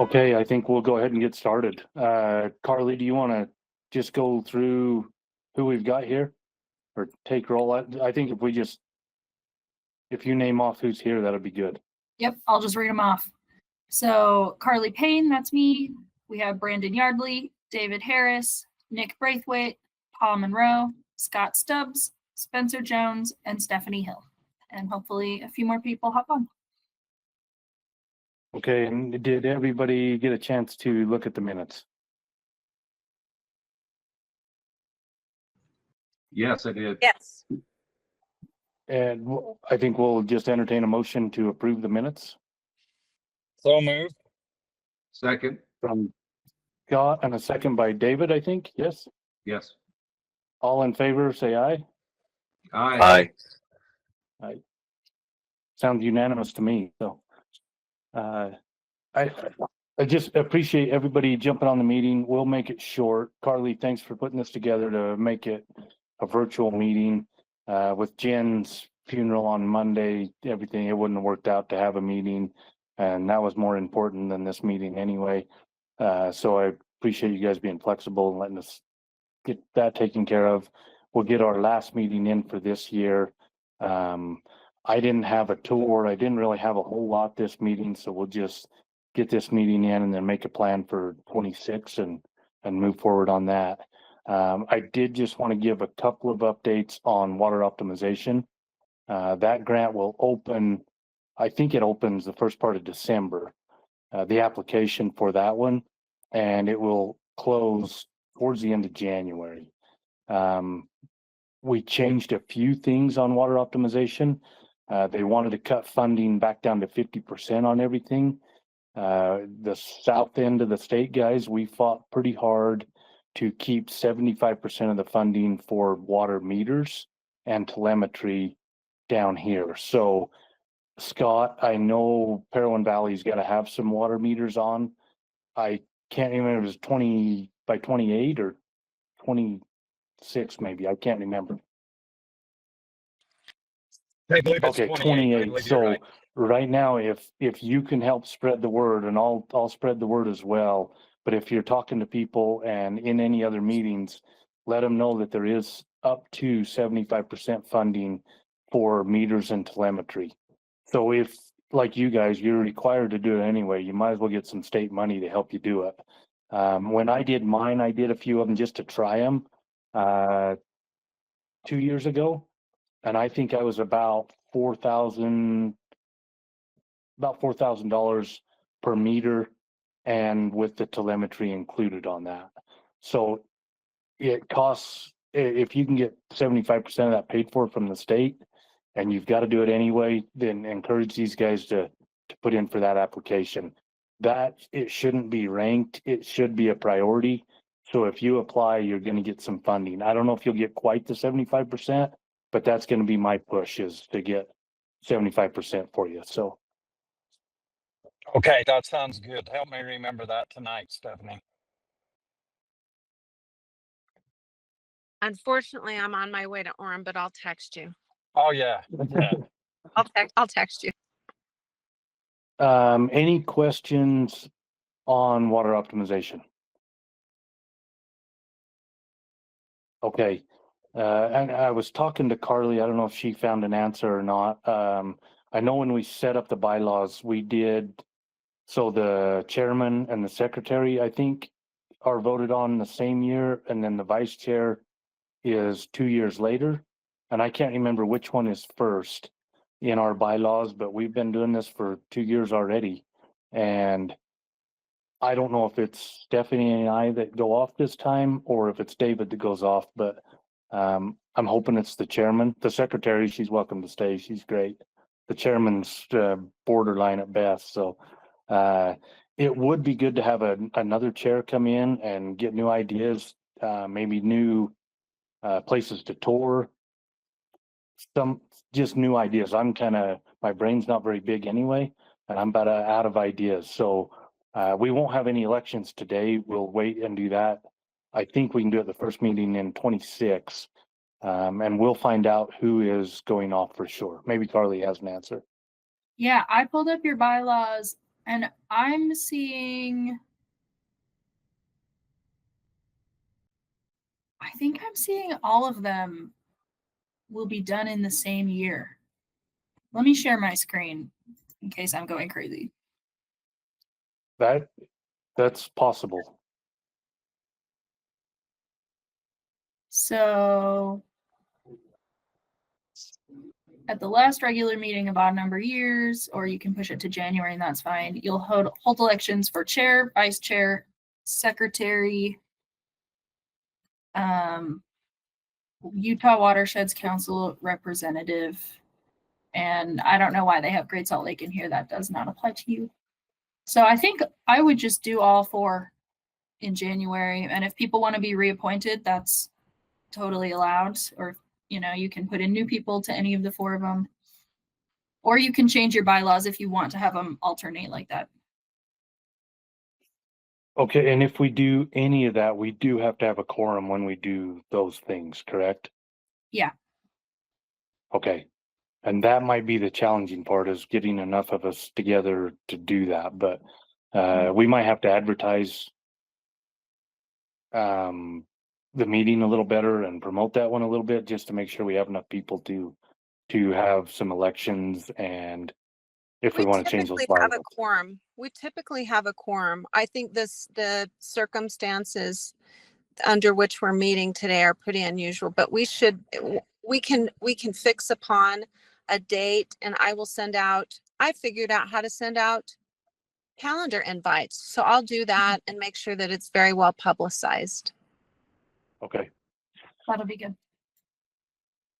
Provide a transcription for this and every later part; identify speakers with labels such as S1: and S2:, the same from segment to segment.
S1: Okay, I think we'll go ahead and get started. Carly, do you want to just go through who we've got here or take roll? I think if you name off who's here, that'll be good.
S2: Yep, I'll just read them off. So Carly Payne, that's me. We have Brandon Yardley, David Harris, Nick Braithwaite, Paul Monroe, Scott Stubbs, Spencer Jones, and Stephanie Hill. And hopefully a few more people hop on.
S1: Okay, and did everybody get a chance to look at the minutes?
S3: Yes, I did.
S4: Yes.
S1: And I think we'll just entertain a motion to approve the minutes.
S5: So moved.
S3: Second.
S1: From Scott and a second by David, I think. Yes.
S3: Yes.
S1: All in favor, say aye.
S3: Aye.
S1: Aye. Sounds unanimous to me. So I just appreciate everybody jumping on the meeting. We'll make it short. Carly, thanks for putting this together to make it a virtual meeting. With Jen's funeral on Monday, everything, it wouldn't have worked out to have a meeting, and that was more important than this meeting anyway. So I appreciate you guys being flexible and letting us get that taken care of. We'll get our last meeting in for this year. I didn't have a tour. I didn't really have a whole lot this meeting, so we'll just get this meeting in and then make a plan for 26 and move forward on that. I did just want to give a couple of updates on water optimization. That grant will open, I think it opens the first part of December, the application for that one, and it will close towards the end of January. We changed a few things on water optimization. They wanted to cut funding back down to 50% on everything. The south end of the state guys, we fought pretty hard to keep 75% of the funding for water meters and telemetry down here. So Scott, I know Parowan Valley's got to have some water meters on. I can't remember if it was 20 by 28 or 26 maybe. I can't remember.
S5: I believe it's
S1: Okay, 28. So right now, if you can help spread the word, and I'll spread the word as well. But if you're talking to people and in any other meetings, let them know that there is up to 75% funding for meters and telemetry. So if, like you guys, you're required to do it anyway, you might as well get some state money to help you do it. When I did mine, I did a few of them just to try them 2 years ago. And I think I was about $4,000 per meter, and with the telemetry included on that. So it costs, if you can get 75% of that paid for from the state, and you've got to do it anyway, then encourage these guys to put in for that application. That it shouldn't be ranked, it should be a priority. So if you apply, you're going to get some funding. I don't know if you'll get quite the 75%, but that's going to be my push, is to get 75% for you. So.
S5: Okay, that sounds good. Help me remember that tonight, Stephanie.
S4: Unfortunately, I'm on my way to Orem, but I'll text you.
S5: Oh yeah.
S4: I'll text you.
S1: Any questions on water optimization? Okay. And I was talking to Carly. I don't know if she found an answer or not. I know when we set up the bylaws, we did, so the chairman and the secretary, I think, are voted on the same year, and then the vice chair is 2 years later. And I can't remember which one is first in our bylaws, but we've been doing this for 2 years already. And I don't know if it's Stephanie and I that go off this time, or if it's David that goes off, but I'm hoping it's the chairman. The secretary, she's welcome to stay. She's great. The chairman's borderline at best. So it would be good to have another chair come in and get new ideas, maybe new places to tour, some just new ideas. My brain's not very big anyway, and I'm about out of ideas. So we won't have any elections today. We'll wait and do that. I think we can do it the first meeting in 26, and we'll find out who is going off for sure. Maybe Carly has an answer.
S2: Yeah, I pulled up your bylaws And I'm seeing, I think I'm seeing all of them will be done in the same year. Let me share my screen in case I'm going crazy.
S1: That's possible.
S2: So at the last regular meeting of odd number years, or you can push it to January and that's fine. You'll hold elections for chair, vice chair, secretary, Utah Watersheds Council representative. And I don't know why they have Great Salt Lake in here. That does not apply to you. So I think I would just do all 4 in January. And if people want to be reappointed, that's totally allowed. Or, you can put in new people to any of the 4 of them. Or you can change your bylaws if you want to have them alternate like that.
S1: Okay, and if we do any of that, we do have to have a quorum when we do those things, correct?
S2: Yeah.
S1: Okay. And that might be the challenging part, is getting enough of us together to do that, but we might have to advertise the meeting a little better and promote that one a little bit, just to make sure we have enough people to have some elections, and if we want to change those
S4: typically have a
S1: bylaws.
S4: quorum. We typically have a quorum. I think the circumstances under which we're meeting today are pretty unusual, but we can fix upon a date, and I figured out how to send out calendar invites. So I'll do that and make sure that it's very well publicized.
S1: Okay.
S2: That'll be good.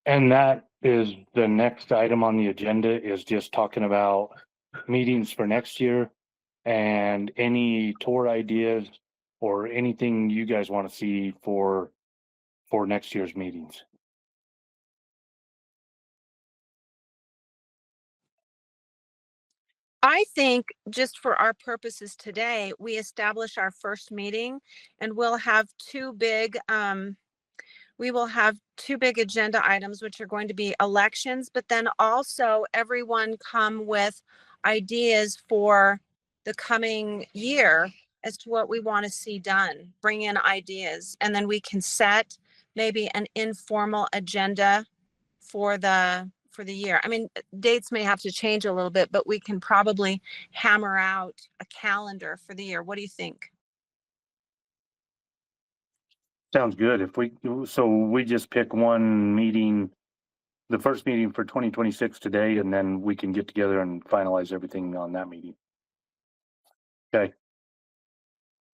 S1: And that is the next item on the agenda, is just talking about meetings for next year and any tour ideas or anything you guys want to see for next year's meetings.
S4: I think just for our purposes today, we establish our first meeting, and we'll have 2 big agenda items, which are going to be elections, but then also everyone come with ideas for the coming year as to what we want to see done. Bring in ideas, and then we can set maybe an informal agenda for the year. I mean, dates may have to change a little bit, but we can probably hammer out a calendar for the year. What do you think?
S1: Sounds good. So we just pick one meeting, the first meeting for 2026 today, and then we can get together and finalize everything on that meeting. Okay.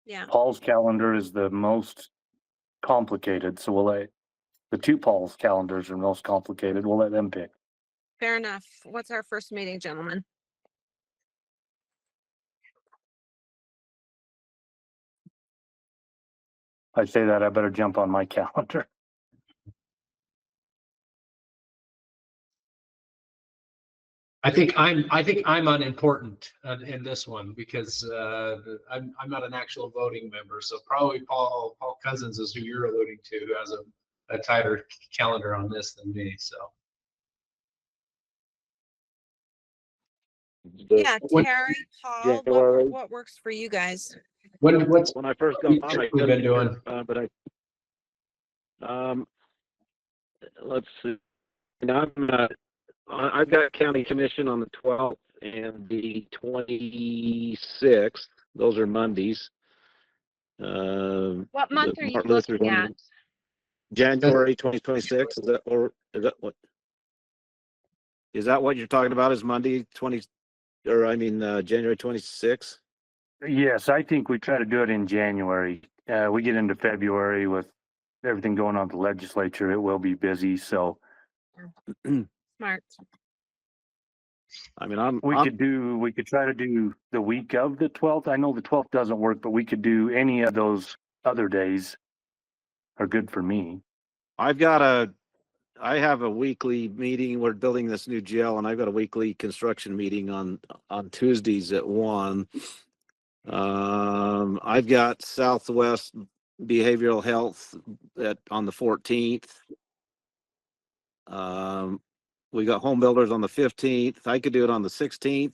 S4: Yeah.
S1: Paul's calendar is the most complicated, so we'll let the 2 Paul's calendars are most complicated. We'll let them pick.
S4: Fair enough. What's our first meeting, gentlemen?
S1: I say that, I better jump on my calendar.
S6: I think I'm unimportant in this one, because I'm not an actual voting member. So probably Paul Cozzens is who you're alluding to, who has a tighter calendar on this than me. So
S4: Yeah,
S7: When-
S4: Terry, Paul,
S7: January.
S4: what works for you guys?
S6: what's
S7: When I first got on, I
S6: been doing?
S7: but let's see. Now I've got county commission on the 12th and the 26th. Those are Mondays.
S4: What month
S7: the
S4: are you
S7: Martin Luther
S4: looking
S7: one-
S4: at?
S7: January 2026. Is that what? Is that what you're talking about? Is Monday January 26th?
S1: Yes, I think we try to do it in January. We get into February with everything going on at the legislature. It will be busy, so
S4: Smart.
S7: I mean,
S1: we could try to do the week of the 12th. I know the 12th doesn't work, but we could do any of those other days are good for me.
S7: I have a weekly meeting. We're building this new jail, and I've got a weekly construction meeting on Tuesdays at 1. I've got Southwest Behavioral Health on the 14th. we got home builders on the 15th. I could do it on the 16th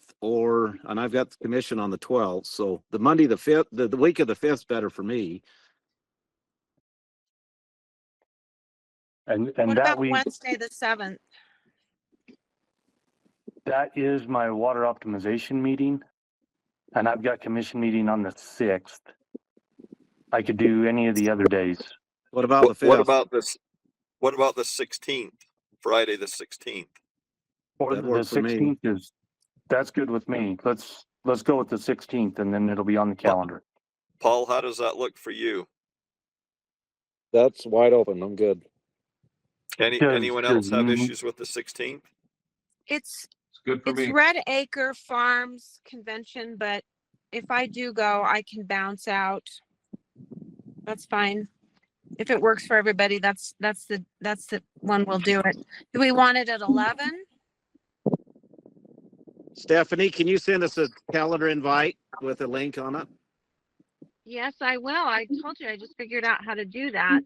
S7: and I've got the commission on the 12th. So the Monday, the 5th, the week of the 5th is better for me.
S1: And
S4: What
S1: that
S4: about
S1: week,
S4: Wednesday, the 7th?
S1: that is my water optimization meeting. And I've got commission meeting on the 6th. I could do any of the other days.
S7: What about the 5th?
S8: What about this? What about the 16th? Friday, the 16th.
S1: Or
S7: That
S1: the
S7: works for me.
S1: 16th that's good with me. Let's go with the 16th and then it'll be on the calendar.
S8: Paul, how does that look for you?
S7: That's wide open. I'm good.
S8: Anyone else have
S1: Does-
S8: issues with the 16th?
S4: It's
S3: It's good for me.
S4: Red Acre Farms Convention, but if I do go, I can bounce out. That's fine. If it works for everybody, that's the one we'll do it. Do we want it at 11?
S7: Stephanie, can you send us a calendar invite with a link on it?
S4: Yes, I will. I told you, I just figured out how to do that.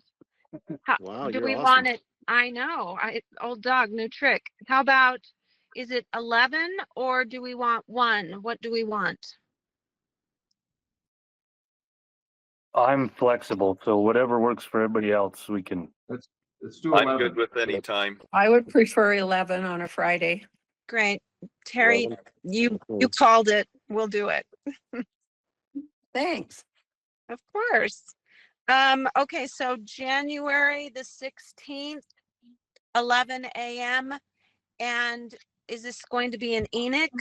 S7: Wow,
S4: Do
S7: you're
S4: we
S7: awesome.
S4: want it? I know. Old dog, new trick. How about, is it 11 or do we want 1? What do we want?
S1: I'm flexible, so whatever works for everybody else, we can.
S3: Let's do
S8: I'm
S3: 11.
S8: good with any time.
S9: I would prefer 11 on a Friday.
S4: Great. Terry,
S7: 11.
S4: you called it. We'll do it.
S9: Thanks.
S4: Of course. Okay, so January the 16th, 11 a.m. And is this going to be in Enoch?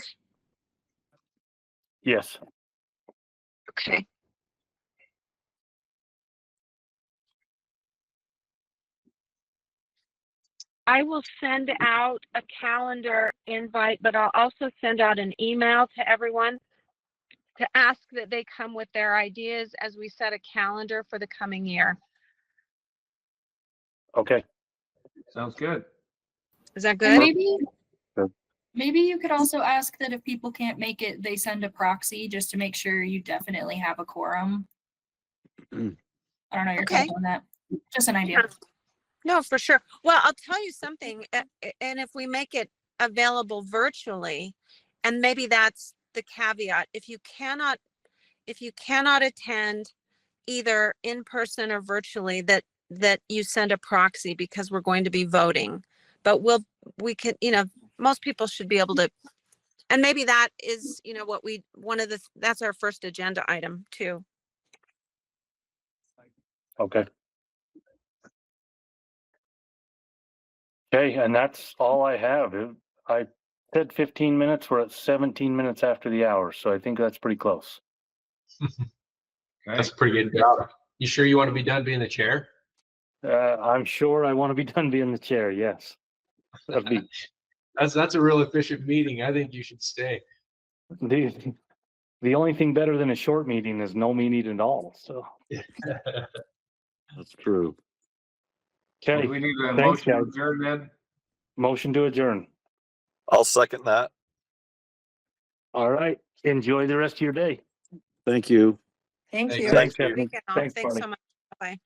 S1: Yes.
S4: Okay. I will send out a calendar invite, but I'll also send out an email to everyone to ask that they come with their ideas as we set a calendar for the coming year.
S1: Okay.
S3: Sounds good.
S4: Is that
S2: And
S4: good?
S2: maybe you could also ask that if people can't make it, they send a proxy just to make sure you definitely have a quorum. I don't know your
S4: Okay.
S2: thoughts on that. Just an idea.
S4: No, for sure. Well, I'll tell you something, and if we make it available virtually, and maybe that's the caveat, if you cannot attend either in person or virtually, that you send a proxy because we're going to be voting. But we can, most people should be able to, and maybe that is, that's our first agenda item too.
S1: Okay. Okay, and that's all I have. I said 15 minutes. We're at 17 minutes after the hour, so I think that's pretty close.
S6: That's a pretty good job. You sure you want to be done being the chair?
S1: I'm sure I want to be done being the chair. Yes. That'd be
S6: That's a real efficient meeting. I think you should stay.
S1: the only thing better than a short meeting is no meeting at all. So
S7: That's true.
S3: Do
S1: okay,
S3: we need a
S1: Thanks,
S3: motion to
S1: guys.
S3: adjourn then?
S1: motion to adjourn.
S8: I'll second that.
S1: All right. Enjoy the rest of your day.
S7: Thank you.
S9: Thank
S6: Thanks.
S9: you.
S1: Thanks,
S4: Good
S1: Stephanie.
S4: weekend all.
S1: Thanks,
S4: Thanks
S1: Barney.
S4: so much. Bye.